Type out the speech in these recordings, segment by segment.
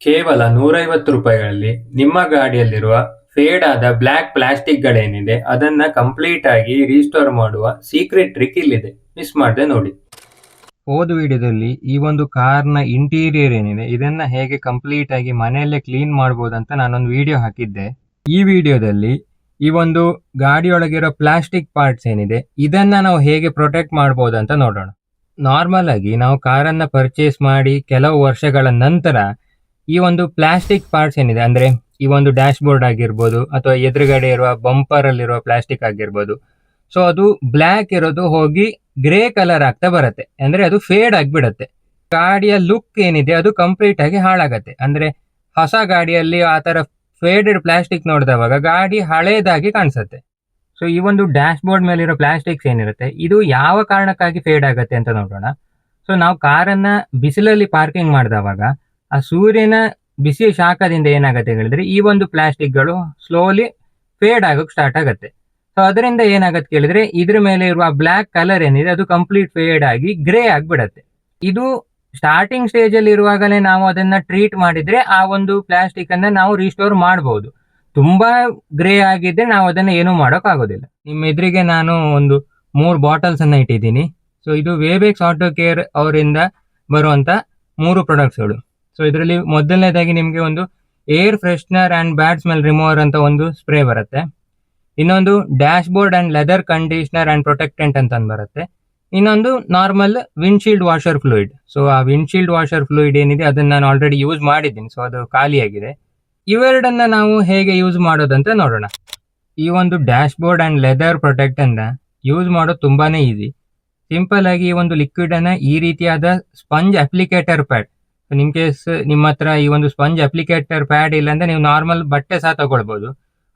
ಕೇವಲ 150 ರೂಪಾಯಿಗಳಲ್ಲಿ ನಿಮ್ಮ ಗಾಡಿಯಲ್ಲಿರುವ ಫೇಡ್ ಆದ ಬ್ಲಾಕ್ ಪ್ಲಾಸ್ಟಿಕ್ಗಳೇನಿದೆ ಅದನ್ನ ಕಂಪ್ಲೀಟ್ ಆಗಿ ರೀಸ್ಟೋರ್ ಮಾಡುವ ಸೀಕ್ರೆಟ್ ಟ್ರಿಕ್ ಇಲ್ಲಿದೆ. ಮಿಸ್ ಮಾಡದೆ ನೋಡಿ. ಹೋದ ವಿಡಿಯೋದಲ್ಲಿ ಈ ಒಂದು ಕಾರ್ನ ಇಂಟೀರಿಯರ್ ಏನಿದೆ ಇದನ್ನ ಹೇಗೆ ಕಂಪ್ಲೀಟ್ ಆಗಿ ಮನೆಯಲ್ಲೇ ಕ್ಲೀನ್ ಮಾಡಬಹುದಂತ ನಾನೊಂದು ವಿಡಿಯೋ ಹಾಕಿದ್ದೆ. ಈ ವಿಡಿಯೋದಲ್ಲಿ ಈ ಒಂದು ಗಾಡಿಯೊಳಗಿರೋ ಪ್ಲಾಸ್ಟಿಕ್ ಪಾರ್ಟ್ಸ್ ಏನಿದೆ ಇದನ್ನ ನಾವು ಹೇಗೆ ಪ್ರೊಟೆಕ್ಟ್ ಮಾಡಬಹುದಂತ ನೋಡೋಣ. ನಾರ್ಮಲ್ ಆಗಿ ನಾವು ಕಾರನ್ನ ಪರ್ಚೇಸ್ ಮಾಡಿ ಕೆಲವು ವರ್ಷಗಳ ನಂತರ ಈ ಒಂದು ಪ್ಲಾಸ್ಟಿಕ್ ಪಾರ್ಟ್ಸ್ ಏನಿದೆ ಅಂದ್ರೆ ಈ ಒಂದು ಡ್ಯಾಶ್ ಬೋರ್ಡ್ ಆಗಿರ್ಬೋದು ಅಥವಾ ಎದುರುಗಡೆ ಇರುವ ಬಂಪರ್ ಅಲ್ಲಿರುವ ಪ್ಲಾಸ್ಟಿಕ್ ಆಗಿರ್ಬೋದು, ಸೊ ಅದು ಬ್ಲ್ಯಾಕ್ ಇರೋದು ಹೋಗಿ ಗ್ರೇ ಕಲರ್ ಆಗ್ತಾ ಬರುತ್ತೆ, ಅಂದ್ರೆ ಅದು ಫೇಡ್ ಆಗಿಬಿಡತ್ತೆ. ಗಾಡಿಯ ಲುಕ್ ಏನಿದೆ ಅದು ಕಂಪ್ಲೀಟ್ ಆಗಿ ಹಾಳಾಗತ್ತೆ. ಅಂದ್ರೆ ಹೊಸ ಗಾಡಿಯಲ್ಲಿ ಆ ತರ ಫೇಡೆಡ್ ಪ್ಲಾಸ್ಟಿಕ್ ನೋಡಿದವಾಗ ಗಾಡಿ ಹಳೇದಾಗಿ ಕಾಣಿಸುತ್ತೆ. ಸೊ ಈ ಒಂದು ಡ್ಯಾಶ್ ಬೋರ್ಡ್ ಮೇಲಿರೋ ಪ್ಲಾಸ್ಟಿಕ್ಸ್ ಏನಿರುತ್ತೆ ಇದು ಯಾವ ಕಾರಣಕ್ಕಾಗಿ ಫೇಡ್ ಆಗತ್ತೆ ಅಂತ ನೋಡೋಣ. ಸೊ ನಾವು ಕಾರನ್ನ ಬಿಸಿಲಲ್ಲಿ ಪಾರ್ಕಿಂಗ್ ಮಾಡಿದವಾಗ ಆ ಸೂರ್ಯನ ಬಿಸಿ ಶಾಖದಿಂದ ಏನಾಗುತ್ತೆ ಹೇಳಿದ್ರೆ ಈ ಒಂದು ಪ್ಲಾಸ್ಟಿಕ್ಗಳು ಸ್ಲೋಲಿ ಫೇಡ್ ಆಗೋಕೆ ಸ್ಟಾರ್ಟ್ ಆಗುತ್ತೆ. ಸೊ ಅದರಿಂದ ಏನಾಗತ್ತೆ ಕೇಳಿದ್ರೆ ಇದ್ರ ಮೇಲೆ ಇರುವ ಬ್ಲ್ಯಾಕ್ ಕಲರ್ ಏನಿದೆ ಅದು ಕಂಪ್ಲೀಟ್ ಫೇಡ್ ಆಗಿ ಗ್ರೇ ಆಗಿಬಿಡತ್ತೆ. ಇದು ಸ್ಟಾರ್ಟಿಂಗ್ ಸ್ಟೇಜ್ ಅಲ್ಲಿ ಇರುವಾಗಲೇ ನಾವು ಅದನ್ನ ಟ್ರೀಟ್ ಮಾಡಿದ್ರೆ ಆ ಒಂದು ಪ್ಲಾಸ್ಟಿಕ್ ಅನ್ನ ನಾವು ರಿಸ್ಟೋರ್ ಮಾಡಬಹುದು. ತುಂಬಾ ಗ್ರೇ ಆಗಿದ್ರೆ ನಾವು ಅದನ್ನ ಏನು ಮಾಡೋಕ್ ಆಗೋದಿಲ್ಲ. ನಿಮ್ಮ ಎದುರಿಗೆ ನಾನು ಒಂದು 3 ಬಾಟಲ್ಸ್ ಅನ್ನ ಇಟ್ಟಿದ್ದೀನಿ. ಸೊ ಇದು ವೇಬೆಕ್ಸ್ ಆಟೋ ಕೇರ್ ಅವರಿಂದ ಬರುವಂತ 3 ಪ್ರಾಡಕ್ಟ್ಸ್ಗಳು. ಸೊ ಇದರಲ್ಲಿ ಮೊದಲನೇದಾಗಿ ನಿಮಗೆ ಒಂದು air freshener and bad smell remover ಅಂತ ಒಂದು ಸ್ಪ್ರೇ ಬರುತ್ತೆ. ಇನ್ನೊಂದು dashboard and leather conditioner and protectant ಅಂತ ಬರುತ್ತೆ. ಇನ್ನೊಂದು normal windshield washer fluid. So ಆ ವಿಂಡ್ಶೀಲ್ಡ್ ವಾಷರ್ ಫ್ಲೂಯಿಡ್ ಏನಿದೆ ಅದನ್ನ ನಾನು ಆಲ್ರೆಡಿ ಯೂಸ್ ಮಾಡಿದ್ದೀನಿ, ಸೊ ಅದು ಖಾಲಿಯಾಗಿದೆ. ಇವೆರಡನ್ನ ನಾವು ಹೇಗೆ ಯೂಸ್ ಮಾಡೋದಂತ ನೋಡೋಣ. ಈ ಒಂದು dash board and leather protect ಅನ್ನ ಯೂಸ್ ಮಾಡೋದು ತುಂಬಾನೇ ಈಸಿ. ಸಿಂಪಲ್ ಆಗಿ ಈ ಒಂದು ಲಿಕ್ವಿಡ್ ಅನ್ನ ಈ ರೀತಿಯಾದ ಸ್ಪಂಜ್ ಅಪ್ಲಿಕೇಟರ್ ಪ್ಯಾಡ್, ನಿಮ್ ಕೇಸ್ ನಿಮ್ಮ ಹತ್ರ ಈ ಒಂದು ಸ್ಪಂಜ್ ಅಪ್ಲಿಕೇಟರ್ ಪ್ಯಾಡ್ ಇಲ್ಲ ಅಂದ್ರೆ ನೀವು ನಾರ್ಮಲ್ ಬಟ್ಟೆ ಸಹ ತಗೊಳ್ಬಹುದು.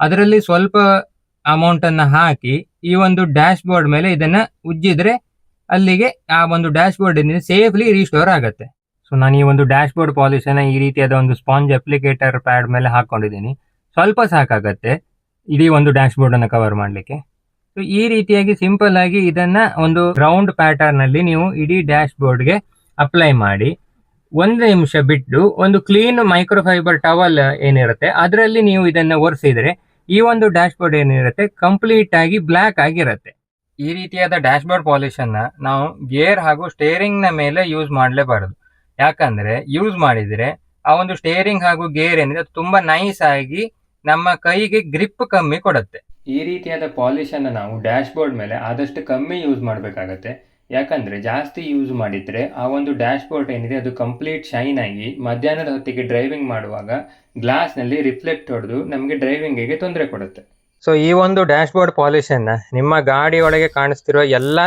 ಅದರಲ್ಲಿ ಸ್ವಲ್ಪ ಅಮೌಂಟ್ ಅನ್ನ ಹಾಕಿ ಈ ಒಂದು ಡ್ಯಾಶ್ ಬೋರ್ಡ್ ಮೇಲೆ ಇದನ್ನ ಉಜ್ಜಿದ್ರೆ ಅಲ್ಲಿಗೆ ಆ ಒಂದು ಡ್ಯಾಶ್ ಬೋರ್ಡ್ ಏನಿದೆ ಸೇಫ್ಲಿ ರೀಸ್ಟೋರ್ ಆಗುತ್ತೆ. ಸೊ ನಾನು ಈ ಒಂದು ಡ್ಯಾಶ್ ಬೋರ್ಡ್ ಪಾಲಿಶ್ ಅನ್ನ ಈ ರೀತಿಯಾದ ಒಂದು ಸ್ಪಾಂಜ್ ಅಪ್ಲಿಕೇಟರ್ ಪ್ಯಾಡ್ ಮೇಲೆ ಹಾಕೊಂಡಿದ್ದೀನಿ. ಸ್ವಲ್ಪ ಸಾಕಾಗತ್ತೆ ಇಡೀ ಒಂದು ಡ್ಯಾಶ್ ಬೋರ್ಡ್ ಅನ್ನ ಕವರ್ ಮಾಡ್ಲಿಕ್ಕೆ. ಸೊ ಈ ರೀತಿಯಾಗಿ ಸಿಂಪಲ್ ಆಗಿ ಇದನ್ನ ಒಂದು ರೌಂಡ್ ಪ್ಯಾಟರ್ನ್ ಅಲ್ಲಿ ನೀವು ಇಡೀ ಡ್ಯಾಶ್ ಬೋರ್ಡ್ಗೆ ಅಪ್ಲೈ ಮಾಡಿ 1 ನಿಮಿಷ ಬಿಟ್ಟು ಒಂದು ಕ್ಲೀನ್ ಮೈಕ್ರೋಫೈಬರ್ ಟವಲ್ ಏನಿರುತ್ತೆ ಅದರಲ್ಲಿ ನೀವು ಇದನ್ನ ಒರೆಸಿದ್ರೆ ಈ ಒಂದು ಡ್ಯಾಶ್ ಬೋರ್ಡ್ ಏನಿರುತ್ತೆ ಕಂಪ್ಲೀಟ್ ಆಗಿ ಬ್ಲ್ಯಾಕ್ ಆಗಿರುತ್ತೆ. ಈ ರೀತಿಯಾದ ಡ್ಯಾಶ್ ಬೋರ್ಡ್ ಪಾಲಿಶ್ ಅನ್ನ ನಾವು ಗೇರ್ ಹಾಗೂ ಸ್ಟೇರಿಂಗ್ ನ ಮೇಲೆ ಯೂಸ್ ಮಾಡಲೇಬಾರದು. ಯಾಕಂದ್ರೆ ಯೂಸ್ ಮಾಡಿದ್ರೆ ಆ ಒಂದು ಸ್ಟೇರಿಂಗ್ ಹಾಗೂ ಗೇರ್ ಏನಿದೆ ಅದು ತುಂಬಾ ನೈಸ್ ಆಗಿ ನಮ್ಮ ಕೈಗೆ ಗ್ರಿಪ್ ಕಮ್ಮಿ ಕೊಡುತ್ತೆ. ಈ ರೀತಿಯಾದ ಪಾಲಿಶ್ ಅನ್ನ ನಾವು ಡ್ಯಾಶ್ ಬೋರ್ಡ್ ಮೇಲೆ ಆದಷ್ಟು ಕಮ್ಮಿ ಯೂಸ್ ಮಾಡಬೇಕಾಗತ್ತೆ. ಯಾಕಂದ್ರೆ ಜಾಸ್ತಿ ಯೂಸ್ ಮಾಡಿದ್ರೆ ಆ ಒಂದು ಡ್ಯಾಶ್ ಬೋರ್ಡ್ ಏನಿದೆ ಅದು ಕಂಪ್ಲೀಟ್ ಶೈನ್ ಆಗಿ ಮಧ್ಯಾಹ್ನದ ಹೊತ್ತಿಗೆ ಡ್ರೈವಿಂಗ್ ಮಾಡುವಾಗ ಗ್ಲಾಸ್ ನಲ್ಲಿ ರಿಫ್ಲೆಕ್ಟ್ ಹೊಡೆದು ನಮಗೆ ಡ್ರೈವಿಂಗಿಗೆ ತೊಂದರೆ ಕೊಡುತ್ತೆ. ಸೊ ಈ ಒಂದು ಡ್ಯಾಶ್ ಬೋರ್ಡ್ ಪಾಲಿಶ್ ಅನ್ನ ನಿಮ್ಮ ಗಾಡಿ ಒಳಗೆ ಕಾಣಿಸ್ತಿರೋ ಎಲ್ಲ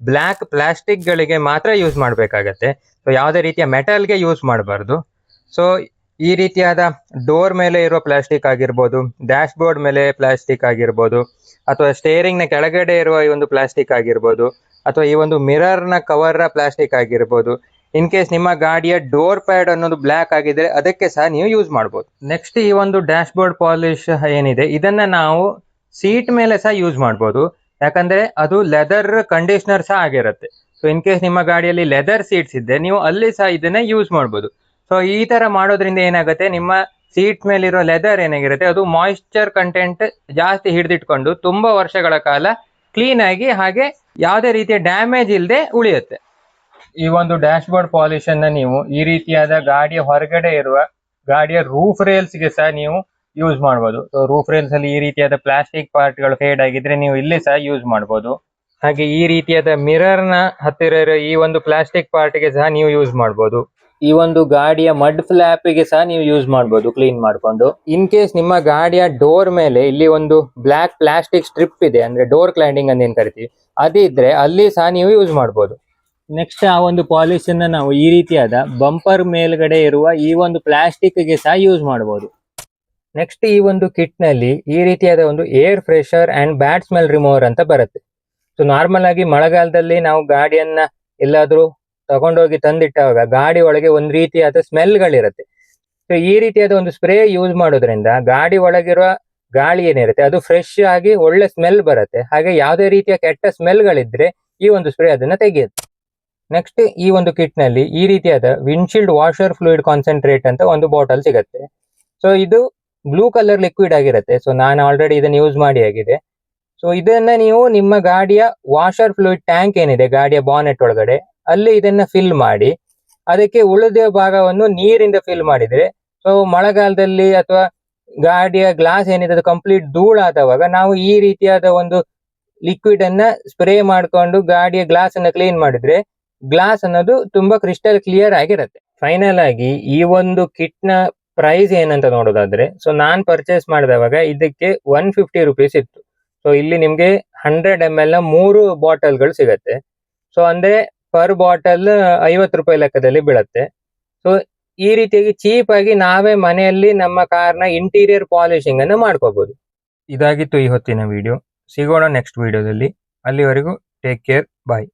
ಬ್ಲ್ಯಾಕ್ ಪ್ಲಾಸ್ಟಿಕ್ ಗಳಿಗೆ ಮಾತ್ರ ಯೂಸ್ ಮಾಡಬೇಕಾಗತ್ತೆ. ಸೊ ಯಾವುದೇ ರೀತಿಯ ಮೆಟಲ್ಗೆ ಯೂಸ್ ಮಾಡಬಾರ್ದು. ಸೊ ಈ ರೀತಿಯಾದ ಡೋರ್ ಮೇಲೆ ಇರೋ ಪ್ಲಾಸ್ಟಿಕ್ ಆಗಿರ್ಬೋದು, ಡ್ಯಾಶ್ ಬೋರ್ಡ್ ಮೇಲೆ ಪ್ಲಾಸ್ಟಿಕ್ ಆಗಿರ್ಬೋದು, ಅಥವಾ ಸ್ಟೇರಿಂಗ್ ನ ಕೆಳಗಡೆ ಇರುವ ಈ ಒಂದು ಪ್ಲಾಸ್ಟಿಕ್ ಆಗಿರ್ಬೋದು, ಅಥವಾ ಈ ಒಂದು ಮಿರರ್ ನ ಕವರ್ ಪ್ಲಾಸ್ಟಿಕ್ ಆಗಿರ್ಬೋದು. ಇನ್ ಕೇಸ್ ನಿಮ್ಮ ಗಾಡಿಯ ಡೋರ್ ಪ್ಯಾಡ್ ಅನ್ನೋದು ಬ್ಲ್ಯಾಕ್ ಆಗಿದ್ರೆ ಅದಕ್ಕೆ ಸಹ ನೀವು ಯೂಸ್ ಮಾಡಬಹುದು. ನೆಕ್ಸ್ಟ್ ಈ ಒಂದು ಡ್ಯಾಶ್ ಬೋರ್ಡ್ ಪಾಲಿಶ್ ಏನಿದೆ ಇದನ್ನ ನಾವು ಸೀಟ್ ಮೇಲೆ ಸಹ ಯೂಸ್ ಮಾಡಬಹುದು. ಯಾಕಂದ್ರೆ ಅದು ಲೆದರ್ ಕಂಡೀಷನರ್ ಸಹ ಆಗಿರುತ್ತೆ. ಸೊ ಇನ್ ಕೇಸ್ ನಿಮ್ಮ ಗಾಡಿಯಲ್ಲಿ ಲೆದರ್ ಸೀಟ್ಸ್ ಇದ್ದೆ ನೀವು ಅಲ್ಲಿ ಸಹ ಇದನ್ನ ಯೂಸ್ ಮಾಡಬಹುದು. ಸೊ ಈ ತರ ಮಾಡೋದ್ರಿಂದ ಏನಾಗುತ್ತೆ, ನಿಮ್ಮ ಸೀಟ್ ಮೇಲಿರೋ ಲೆದರ್ ಏನಾಗಿರುತ್ತೆ ಅದು ಮಾಯಿಶ್ಚರ್ ಕಂಟೆಂಟ್ ಜಾಸ್ತಿ ಹಿಡಿದಿಟ್ಕೊಂಡು ತುಂಬಾ ವರ್ಷಗಳ ಕಾಲ ಕ್ಲೀನ್ ಆಗಿ ಹಾಗೆ ಯಾವುದೇ ರೀತಿಯ ಡ್ಯಾಮೇಜ್ ಇಲ್ಲದೆ ಉಳಿಯುತ್ತೆ. ಈ ಒಂದು ಡ್ಯಾಶ್ ಬೋರ್ಡ್ ಪಾಲಿಶ್ ಅನ್ನ ನೀವು ಈ ರೀತಿಯಾದ ಗಾಡಿಯ ಹೊರಗಡೆ ಇರುವ ಗಾಡಿಯ ರೂಫ್ ರೇಲ್ಸ್ ಗೆ ಸಹ ನೀವು ಯೂಸ್ ಮಾಡಬಹುದು. ಸೊ ರೂಫ್ ರೇಲ್ಸ್ ಅಲ್ಲಿ ಈ ರೀತಿಯಾದ ಪ್ಲಾಸ್ಟಿಕ್ ಪಾರ್ಟ್ ಗಳು ಫೇಡ್ ಆಗಿದ್ರೆ ನೀವು ಇಲ್ಲಿ ಸಹ ಯೂಸ್ ಮಾಡಬಹುದು. ಹಾಗೆ ಈ ರೀತಿಯಾದ ಮಿರರ್ ನ ಹತ್ತಿರ ಇರೋ ಈ ಒಂದು ಪ್ಲಾಸ್ಟಿಕ್ ಪಾರ್ಟ್ ಗೆ ಸಹ ನೀವು ಯೂಸ್ ಮಾಡಬಹುದು. ಈ ಒಂದು ಗಾಡಿಯ ಮಡ್ ಫ್ಲಾಪ್ ಗೆ ಸಹ ನೀವು ಯೂಸ್ ಮಾಡಬಹುದು ಕ್ಲೀನ್ ಮಾಡಿಕೊಂಡು. ಇನ್ ಕೇಸ್ ನಿಮ್ಮ ಗಾಡಿಯ ಡೋರ್ ಮೇಲೆ ಇಲ್ಲಿ ಒಂದು ಬ್ಲ್ಯಾಕ್ ಪ್ಲಾಸ್ಟಿಕ್ ಸ್ಟ್ರಿಪ್ ಇದೆ, ಅಂದ್ರೆ ಡೋರ್ ಕ್ಲೈಂಡಿಂಗ್ ಅಂತ ಏನ್ ಕರಿತೀವಿ, ಅದಿದ್ರೆ ಅಲ್ಲಿ ಸಹ ನೀವು ಯೂಸ್ ಮಾಡಬಹುದು. ನೆಕ್ಸ್ಟ್ ಆ ಒಂದು ಪಾಲಿಶ್ ಅನ್ನ ನಾವು ಈ ರೀತಿಯಾದ ಬಂಪರ್ ಮೇಲ್ಗಡೆ ಇರುವ ಈ ಒಂದು ಪ್ಲಾಸ್ಟಿಕ್ ಗೆ ಸಹ ಯೂಸ್ ಮಾಡಬಹುದು. ನೆಕ್ಸ್ಟ್ ಈ ಒಂದು ಕಿಟ್ ನಲ್ಲಿ ಈ ರೀತಿಯಾದ ಒಂದು air fresher and bad smell remover ಅಂತ ಬರುತ್ತೆ. ಸೊ ನಾರ್ಮಲ್ ಆಗಿ ಮಳೆಗಾಲದಲ್ಲಿ ನಾವು ಗಾಡಿಯನ್ನ ಎಲ್ಲಾದ್ರೂ ತಗೊಂಡೋಗಿ ತಂದಿಟ್ಟಾಗ ಗಾಡಿ ಒಳಗೆ ಒಂದು ರೀತಿಯಾದ ಸ್ಮೆಲ್ಗಳಿರುತ್ತೆ. ಸೊ ಈ ರೀತಿಯಾದ ಒಂದು ಸ್ಪ್ರೇ ಯೂಸ್ ಮಾಡೋದ್ರಿಂದ ಗಾಡಿ ಒಳಗಿರುವ ಗಾಳಿ ಏನಿರುತ್ತೆ ಅದು ಫ್ರೆಶ್ ಆಗಿ ಒಳ್ಳೆ ಸ್ಮೆಲ್ ಬರುತ್ತೆ. ಹಾಗೆ ಯಾವುದೇ ರೀತಿಯ ಕೆಟ್ಟ ಸ್ಮೆಲ್ಗಳಿದ್ರೆ ಈ ಒಂದು ಸ್ಪ್ರೇ ಅದನ್ನ ತೆಗೆಯುತ್ತೆ. ನೆಕ್ಸ್ಟ್ ಈ ಒಂದು ಕಿಟ್ ನಲ್ಲಿ ಈ ರೀತಿಯಾದ ವಿಂಡ್ಶೀಲ್ಡ್ ವಾಷರ್ ಫ್ಲೂಯಿಡ್ ಕಾನ್ಸಂಟ್ರೇಟ್ ಅಂತ ಒಂದು ಬಾಟಲ್ ಸಿಗುತ್ತೆ. ಸೊ ಇದು ಬ್ಲೂ ಕಲರ್ ಲಿಕ್ವಿಡ್ ಆಗಿರುತ್ತೆ. ಸೊ ನಾನು ಆಲ್ರೆಡಿ ಇದನ್ನು ಯೂಸ್ ಮಾಡಿ ಆಗಿದೆ. ಸೊ ಇದನ್ನ ನೀವು ನಿಮ್ಮ ಗಾಡಿಯ ವಾಷರ್ ಫ್ಲೂಯಿಡ್ ಟ್ಯಾಂಕ್ ಏನಿದೆ ಗಾಡಿಯ ಬಾನೆಟ್ ಒಳಗಡೆ ಅಲ್ಲಿ ಇದನ್ನ ಫಿಲ್ ಮಾಡಿ, ಅದಕ್ಕೆ ಉಳಿದ ಭಾಗವನ್ನು ನೀರಿಂದ ಫಿಲ್ ಮಾಡಿದ್ರೆ, ಸೊ ಮಳೆಗಾಲದಲ್ಲಿ ಅಥವಾ ಗಾಡಿಯ ಗ್ಲಾಸ್ ಏನಿದೆ ಅದು ಕಂಪ್ಲೀಟ್ ಧೂಳಾದವಾಗ ನಾವು ಈ ರೀತಿಯಾದ ಒಂದು ಲಿಕ್ವಿಡ್ ಅನ್ನ ಸ್ಪ್ರೇ ಮಾಡ್ಕೊಂಡು ಗಾಡಿಯ ಗ್ಲಾಸ್ ಅನ್ನ ಕ್ಲೀನ್ ಮಾಡಿದ್ರೆ ಗ್ಲಾಸ್ ಅನ್ನೋದು ತುಂಬಾ ಕ್ರಿಸ್ಟಲ್ ಕ್ಲಿಯರ್ ಆಗಿರುತ್ತೆ. ಫೈನಲ್ ಆಗಿ ಈ ಒಂದು ಕಿಟ್ ನ ಪ್ರೈಸ್ ಏನಂತ ನೋಡೋದಾದ್ರೆ, ಸೊ ನಾನ್ ಪರ್ಚೇಸ್ ಮಾಡಿದವಾಗ ಇದಕ್ಕೆ 150 ರುಪೀಸ್ ಇತ್ತು. ಸೊ ಇಲ್ಲಿ ನಿಮ್ಗೆ 100 ml ನ 3 ಬಾಟಲ್ಗಳು ಸಿಗತ್ತೆ. ಸೊ ಅಂದ್ರೆ ಪರ್ ಬಾಟಲ್ 50 ರೂಪಾಯಿ ಲೆಕ್ಕದಲ್ಲಿ ಬೀಳತ್ತೆ. ಸೊ ಈ ರೀತಿಯಾಗಿ ಚೀಪ್ ಆಗಿ ನಾವೇ ಮನೆಯಲ್ಲಿ ನಮ್ಮ ಕಾರ್ನ ಇಂಟೀರಿಯರ್ ಪಾಲಿಶಿಂಗ್ ಅನ್ನು ಮಾಡ್ಕೋಬಹುದು. ಇದಾಗಿತ್ತು ಈ ಹೊತ್ತಿನ ವಿಡಿಯೋ. ಸಿಗೋಣ ನೆಕ್ಸ್ಟ್ ವಿಡಿಯೋದಲ್ಲಿ. ಅಲ್ಲಿವರೆಗೂ ಟೇಕ್ ಕೇರ್, ಬಾಯ್.